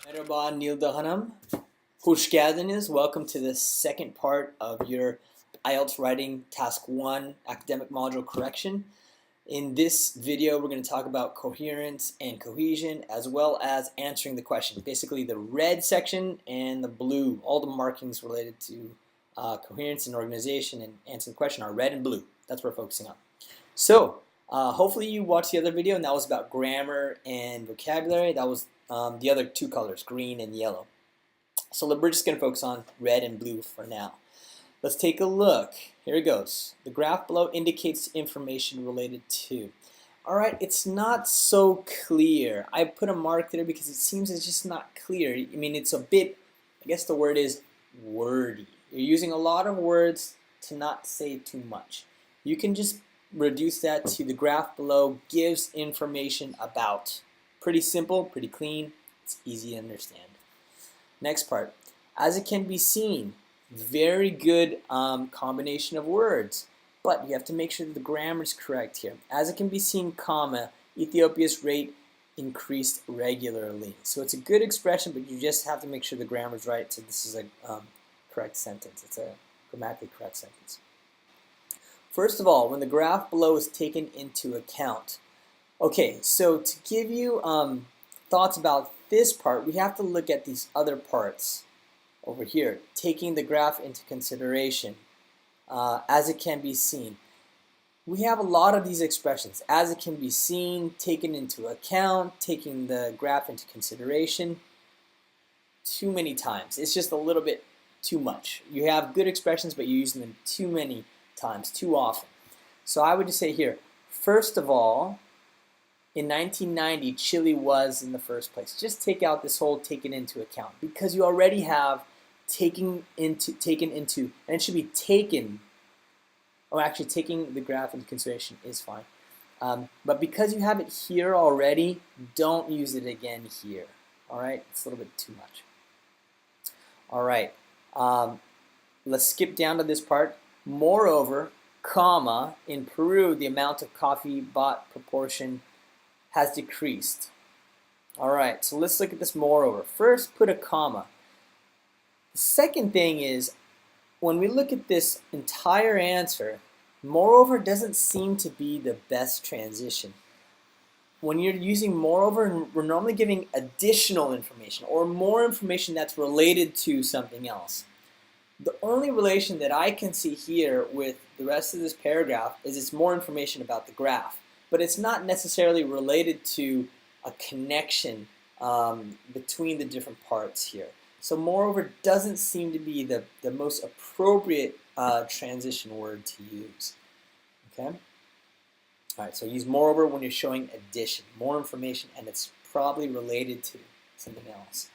Merhaba Nilda Hanım. Hoş geldiniz. Welcome to the second part of your IELTS Writing Task 1 Academic Module Correction. In this video, we're going to talk about coherence and cohesion as well as answering the question. Basically, the red section and the blue, all the markings related to coherence and organization and answering the question are red and blue. That's what we're focusing on. So, hopefully you watched the other video, and that was about grammar and vocabulary. That was the other two colors, green and yellow. So we're just going to focus on red and blue for now. Let's take a look. Here it goes. The graph below indicates information related to. Alright, it's not so clear. I put a mark there because it seems it's just not clear. I mean, it's a bit, I guess the word is wordy. You're using a lot of words to not say too much. You can just reduce that to the graph below gives information about. Pretty simple, pretty clean, it's easy to understand. Next part, as it can be seen, very good combination of words, but you have to make sure that the grammar is correct here. As it can be seen, comma, Ethiopia's rate increased regularly. So it's a good expression, but you just have to make sure the grammar is right. So this is a correct sentence. It's a grammatically correct sentence. First of all, when the graph below is taken into account. Okay, so to give you thoughts about this part, we have to look at these other parts over here, taking the graph into consideration, as it can be seen. We have a lot of these expressions, as it can be seen, taken into account, taking the graph into consideration, too many times. It's just a little bit too much. You have good expressions, but you're using them too many times, too often. So I would just say here, first of all, in 1990, Chile was in the first place. Just take out this whole taken into account because you already have taken into, and it should be taken. Oh, actually, taking the graph into consideration is fine. But because you have it here already, don't use it again here. All right, it's a little bit too much. All right, let's skip down to this part. Moreover, comma, in Peru, the amount of coffee bought proportion has decreased. All right, so let's look at this moreover. First, put a comma. The second thing is, when we look at this entire answer, moreover doesn't seem to be the best transition. When you're using moreover, we're normally giving additional information or more information that's related to something else. The only relation that I can see here with the rest of this paragraph is it's more information about the graph. But it's not necessarily related to a connection between the different parts here. So moreover doesn't seem to be the most appropriate transition word to use. Okay? All right, so use moreover when you're showing addition, more information, and it's probably related to something else.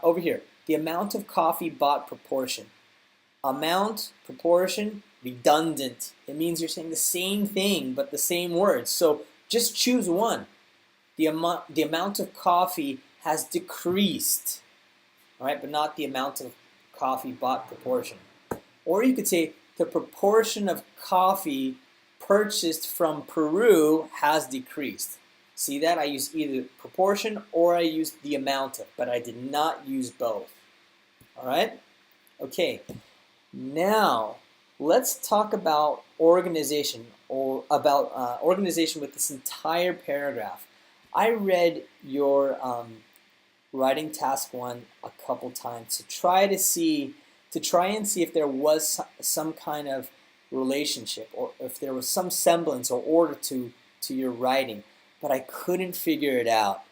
Over here, the amount of coffee bought proportion. Amount, proportion, redundant. It means you're saying the same thing but the same words. So just choose one. The amount of coffee has decreased, all right, but not the amount of coffee bought proportion. Or you could say the proportion of coffee purchased from Peru has decreased. See that? I used either proportion or I used the amount of, but I did not use both. All right? Okay. Now, let's talk about organization, or about organization with this entire paragraph. I read your writing task 1 a couple times to try and see if there was some kind of relationship or if there was some semblance or order to your writing, but I couldn't figure it out.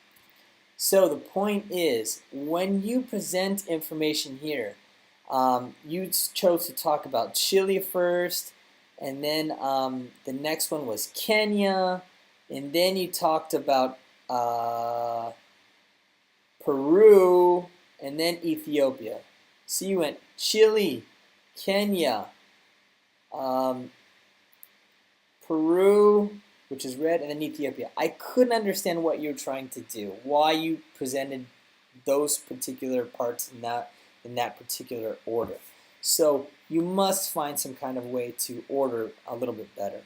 So the point is, when you present information here, you chose to talk about Chile first, and then the next one was Kenya, and then you talked about Peru, and then Ethiopia. So you went Chile, Kenya, Peru, which is red, and then Ethiopia. I couldn't understand what you were trying to do, why you presented those particular parts in that particular order. So you must find some kind of way to order a little bit better.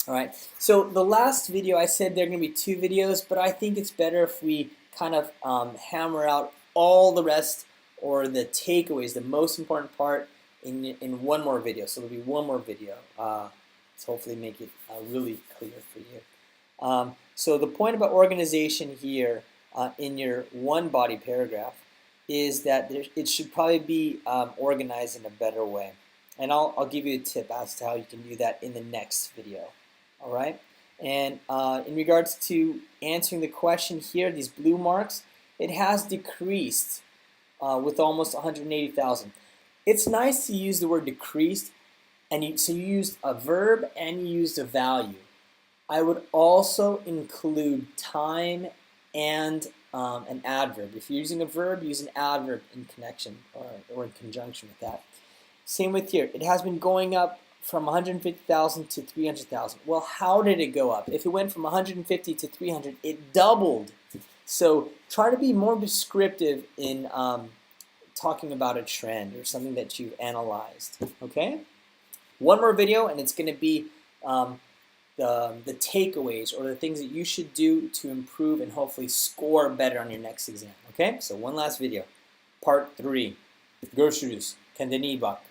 All right, so the last video I said there are going to be 2 videos, but I think it's better if we kind of hammer out all the rest or the takeaways, the most important part in one more video. So there'll be one more video to hopefully make it really clear for you. So the point about organization here in your one body paragraph is that it should probably be organized in a better way. And I'll give you a tip as to how you can do that in the next video. All right, and in regards to answering the question here, these blue marks, it has decreased with almost 180,000. It's nice to use the word decreased, and so you used a verb and you used a value. I would also include time and an adverb. If you're using a verb, use an adverb in connection or in conjunction with that. Same with here. It has been going up from 150,000 to 300,000. Well, how did it go up? If it went from 150 to 300, it doubled. So try to be more descriptive in talking about a trend or something that you've analyzed. Okay? One more video, and it's going to be the takeaways or the things that you should do to improve and hopefully score better on your next exam. Okay? So one last video. Part 3. Görüşürüz. Kendine iyi bak.